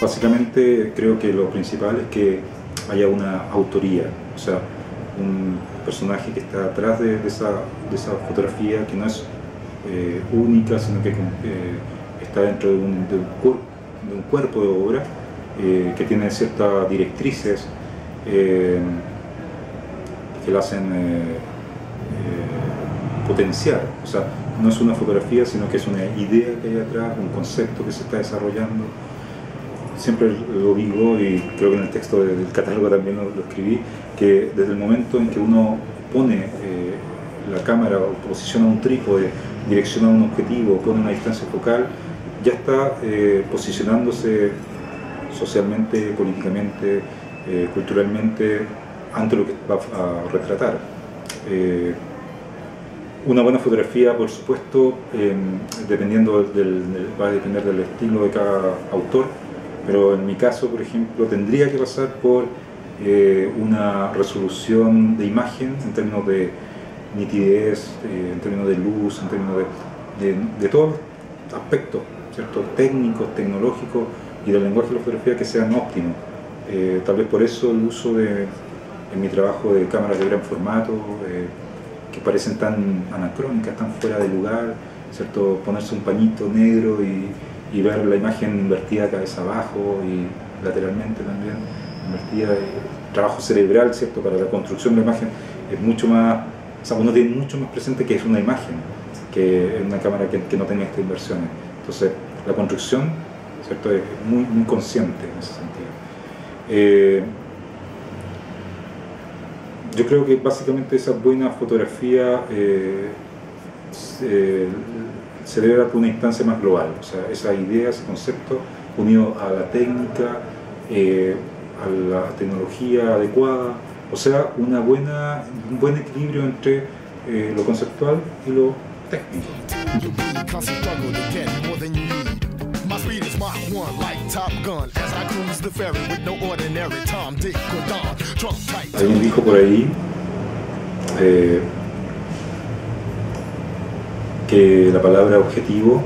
Básicamente creo que lo principal es que haya una autoría, o sea, un personaje que está atrás de esa fotografía, que no es única, sino que está dentro de un cuerpo de obra que tiene ciertas directrices que la hacen potenciar. O sea, no es una fotografía, sino que es una idea que hay atrás, un concepto que se está desarrollando. Siempre lo digo, y creo que en el texto del catálogo también lo escribí, que desde el momento en que uno pone la cámara o posiciona un trípode, direcciona un objetivo, pone una distancia focal, ya está posicionándose socialmente, políticamente, culturalmente, ante lo que va a retratar. Una buena fotografía, por supuesto, dependiendo va a depender del estilo de cada autor, pero en mi caso, por ejemplo, tendría que pasar por una resolución de imagen en términos de nitidez, en términos de luz, en términos de todos los aspectos, ¿cierto?, técnicos, tecnológicos y del lenguaje de la fotografía que sean óptimos. Tal vez por eso el uso en mi trabajo de cámaras de gran formato, que parecen tan anacrónicas, tan fuera de lugar, ¿cierto?, ponerse un pañito negro y ver la imagen invertida cabeza abajo y lateralmente también invertida. Trabajo cerebral, ¿cierto?, para la construcción de la imagen es mucho más, o sea, uno tiene mucho más presente que es una imagen, que es una cámara que no tenga estas inversiones. Entonces, la construcción, ¿cierto?, es muy, muy consciente en ese sentido. Yo creo que básicamente esa buena fotografía se debe dar por una instancia más global, o sea, esa idea, ese concepto unido a la técnica, a la tecnología adecuada, o sea, un buen equilibrio entre lo conceptual y lo técnico. Alguien dijo por ahí que la palabra objetivo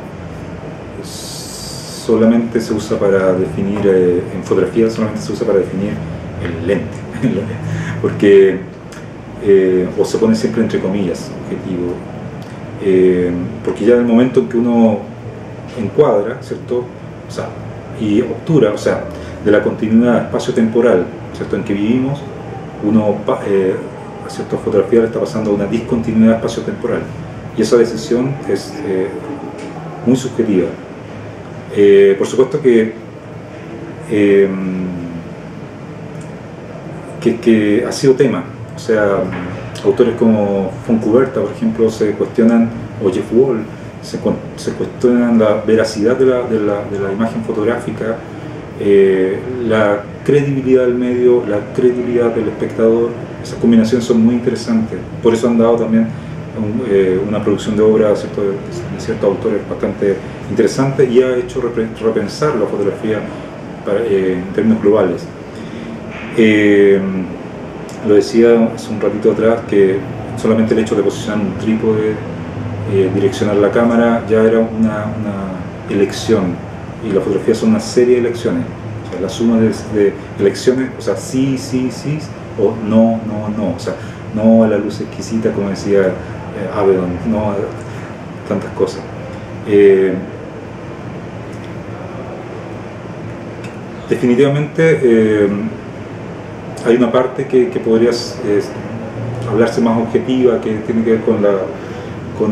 solamente se usa para definir, en fotografía solamente se usa para definir el lente, porque, o se pone siempre entre comillas, objetivo, porque ya en el momento en que uno encuadra, ¿cierto?, o sea, y obtura, o sea, de la continuidad espacio-temporal, ¿cierto?, en que vivimos, uno a cierta fotografía le está pasando a una discontinuidad espacio-temporal, y esa decisión es muy subjetiva. Por supuesto que ha sido tema, o sea, autores como Fontcuberta, por ejemplo, se cuestionan, o Jeff Wall, se cuestionan la veracidad de la imagen fotográfica, la credibilidad del medio, la credibilidad del espectador. Esas combinaciones son muy interesantes, por eso han dado también una producción de obra, ¿cierto?, de ciertos autores bastante interesante, y ha hecho repensar la fotografía en términos globales. Lo decía hace un ratito atrás, que solamente el hecho de posicionar un trípode, direccionar la cámara, ya era una elección, y la fotografía son una serie de elecciones, o sea, la suma de elecciones, o sea, sí, sí, sí, o no, no, no, o sea, no a la luz exquisita, como decía Avedon, no a tantas cosas. Definitivamente hay una parte que podría hablarse más objetiva, que tiene que ver con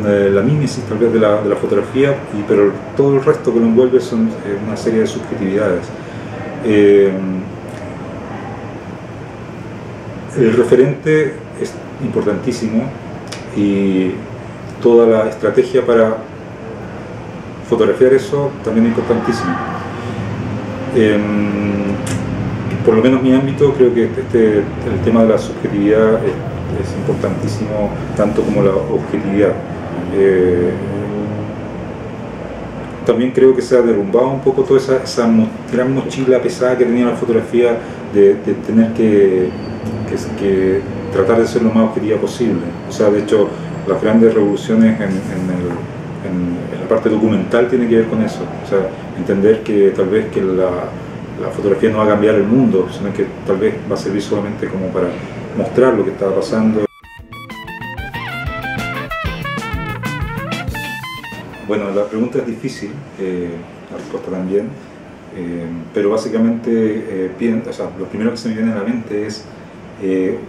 la mímesis tal vez de la fotografía, pero todo el resto que lo envuelve son una serie de subjetividades. El referente es importantísimo, y toda la estrategia para fotografiar eso también es importantísima. Por lo menos en mi ámbito creo que el tema de la subjetividad es importantísimo, tanto como la objetividad. También creo que se ha derrumbado un poco toda esa gran mochila pesada que tenía la fotografía de tener que tratar de ser lo más objetiva posible. O sea, de hecho, las grandes revoluciones en la parte documental tienen que ver con eso. O sea, entender que tal vez que la fotografía no va a cambiar el mundo, sino que tal vez va a servir solamente como para mostrar lo que está pasando. Bueno, la pregunta es difícil, la respuesta también, pero básicamente lo primero que se me viene a la mente es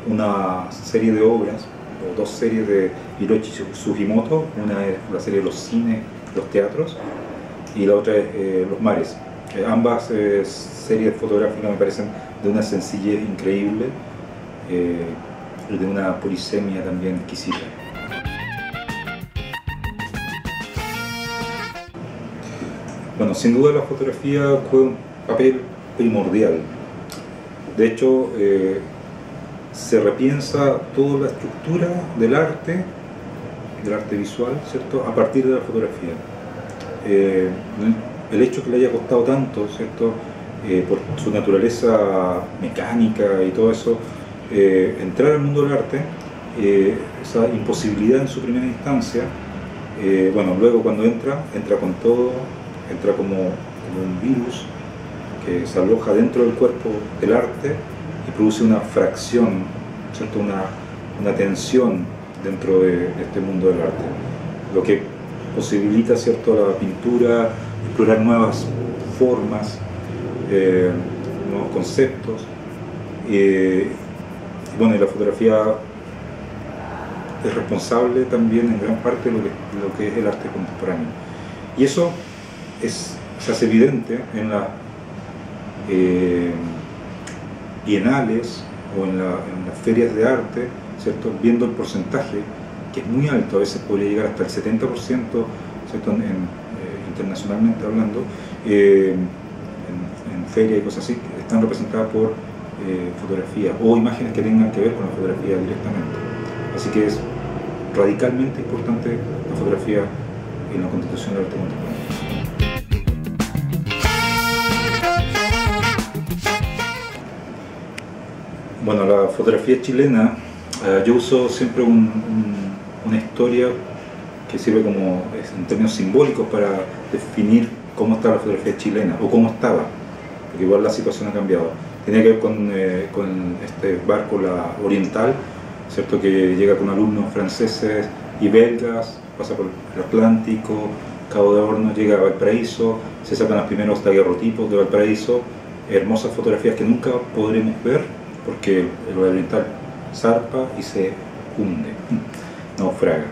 una serie de obras, o dos series de Hiroshi Sugimoto. Una es la serie de los cines, los teatros, y la otra es Los mares. Ambas series fotográficas me parecen de una sencillez increíble y de una polisemia también exquisita. Bueno, sin duda la fotografía juega un papel primordial. De hecho, se repiensa toda la estructura del arte visual, ¿cierto?, a partir de la fotografía. El hecho que le haya costado tanto, ¿cierto?, por su naturaleza mecánica y todo eso, entrar al mundo del arte, esa imposibilidad en su primera instancia, bueno, luego cuando entra con todo, entra como un virus que se aloja dentro del cuerpo del arte y produce una fracción, ¿cierto?, una tensión dentro de este mundo del arte, lo que posibilita, ¿cierto?, la pintura, explorar nuevas formas, nuevos conceptos, y bueno, y la fotografía es responsable también en gran parte de lo que es el arte contemporáneo. Y eso se hace evidente en las bienales o en las ferias de arte, ¿cierto?, viendo el porcentaje, que es muy alto, a veces podría llegar hasta el 70%, ¿cierto?, internacionalmente hablando, en ferias y cosas así, están representadas por fotografías o imágenes que tengan que ver con la fotografía directamente. Así que es radicalmente importante la fotografía en la constitución del arte contemporáneo. Bueno, la fotografía chilena, yo uso siempre una historia que sirve como, en términos simbólicos, para definir cómo está la fotografía chilena, o cómo estaba, porque igual la situación ha cambiado. Tenía que ver con este barco, la Oriental, ¿cierto?, que llega con alumnos franceses y belgas, pasa por el Atlántico, Cabo de Hornos, llega a Valparaíso, se sacan los primeros daguerrotipos de Valparaíso, hermosas fotografías que nunca podremos ver, porque el Oriental zarpa y se hunde, naufraga.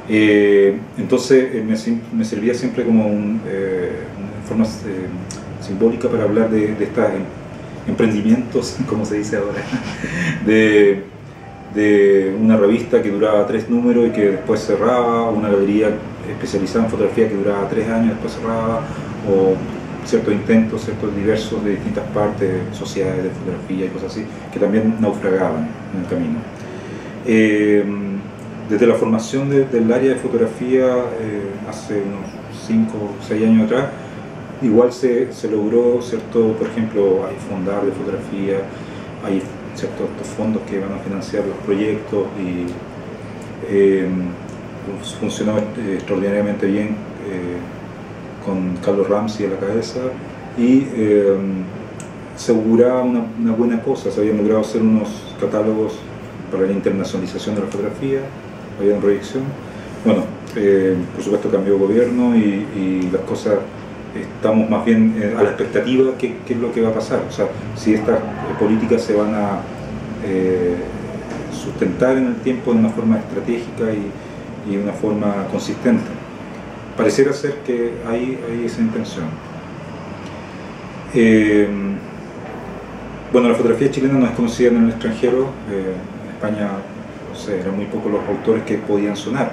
Entonces me servía siempre como una forma simbólica para hablar de estos emprendimientos, como se dice ahora, de una revista que duraba 3 números y que después cerraba, una galería especializada en fotografía que duraba 3 años y después cerraba, o ciertos intentos, ciertos diversos de distintas partes, sociedades de fotografía y cosas así, que también naufragaban en el camino. Desde la formación del área de fotografía, hace unos 5 o 6 años atrás, igual se logró, ¿cierto?, por ejemplo, hay Fondar de fotografía, hay ciertos fondos que van a financiar los proyectos, y funcionó extraordinariamente bien, con Carlos Ramsey a la cabeza, y se auguraba una buena cosa. Se habían logrado hacer unos catálogos para la internacionalización de la fotografía, había una proyección. Bueno, por supuesto cambió gobierno y las cosas, estamos más bien a la expectativa de qué es lo que va a pasar, o sea, si estas políticas se van a sustentar en el tiempo de una forma estratégica y de una forma consistente. Pareciera ser que hay esa intención. Bueno, la fotografía chilena no es conocida en el extranjero. En España, no sé, eran muy pocos los autores que podían sonar.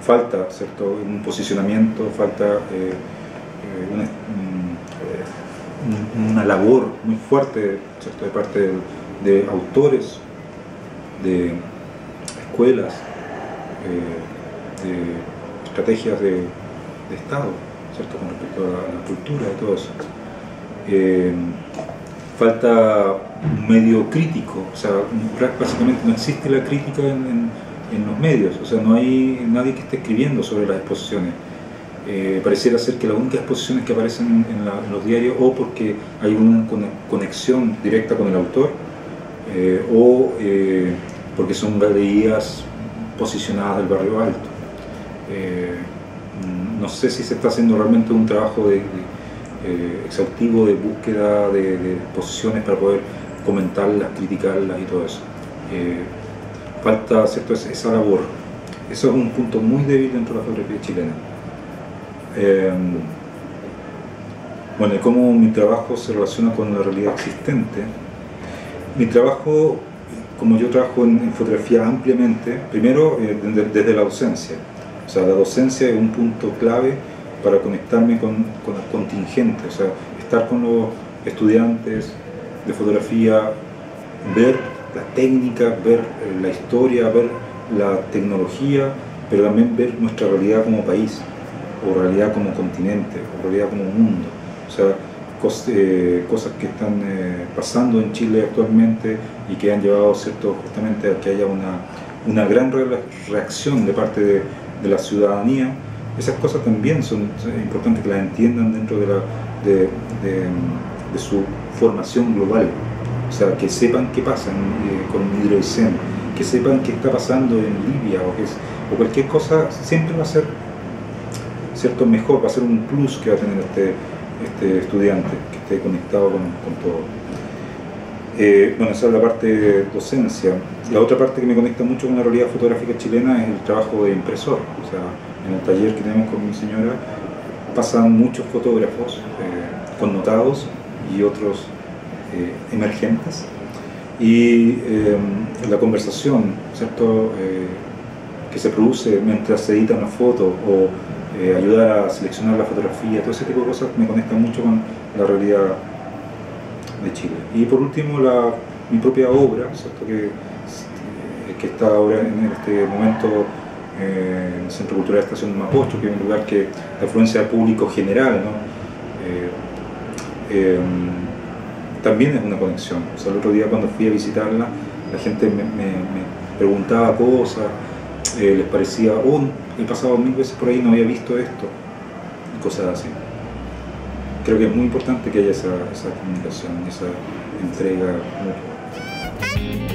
Falta, ¿cierto?, un posicionamiento, falta una labor muy fuerte, ¿cierto?, de parte de autores, de escuelas, de estrategias de Estado, ¿cierto?, con respecto a la cultura y todo eso. Falta un medio crítico, o sea, básicamente no existe la crítica en los medios, o sea, no hay nadie que esté escribiendo sobre las exposiciones. pareciera ser que las únicas exposiciones que aparecen en los diarios, o porque hay una conexión directa con el autor, o porque son galerías posicionadas del barrio alto. No sé si se está haciendo realmente un trabajo exhaustivo de búsqueda de exposiciones para poder comentarlas, criticarlas y todo eso. Falta, ¿cierto?, esa labor. Eso es un punto muy débil dentro de la fotografía chilena. Bueno, y cómo mi trabajo se relaciona con la realidad existente. Mi trabajo, como yo trabajo en fotografía ampliamente, primero desde la docencia. O sea, la docencia es un punto clave para conectarme con las contingentes, o sea, estar con los estudiantes de fotografía, ver la técnica, ver la historia, ver la tecnología, pero también ver nuestra realidad como país, o realidad como continente, o realidad como mundo. O sea, cosas que están pasando en Chile actualmente y que han llevado, ¿cierto?, justamente a que haya una gran reacción de parte de la ciudadanía. Esas cosas también son importantes que las entiendan dentro de su formación global. O sea, que sepan qué pasa con Hidroicén, que sepan qué está pasando en Libia, o cualquier cosa, siempre va a ser, ¿cierto?, mejor, va a ser un plus que va a tener este estudiante, que esté conectado con todo. Bueno, esa es la parte de docencia. La otra parte que me conecta mucho con la realidad fotográfica chilena es el trabajo de impresor. O sea, en el taller que tenemos con mi señora pasan muchos fotógrafos connotados y otros emergentes, y la conversación, ¿cierto?, que se produce mientras se edita una foto, o ayudar a seleccionar la fotografía, todo ese tipo de cosas me conecta mucho con la realidad de Chile. Y por último, mi propia obra, ¿cierto?, que está ahora en este momento en el Centro Cultural de Estación Mapocho, que es un lugar que de afluencia de público general, ¿no? También es una conexión. O sea, el otro día cuando fui a visitarla, la gente me preguntaba cosas, les parecía, oh, he pasado 1000 veces por ahí, no había visto esto, y cosas así. Creo que es muy importante que haya esa comunicación, esa entrega mutua.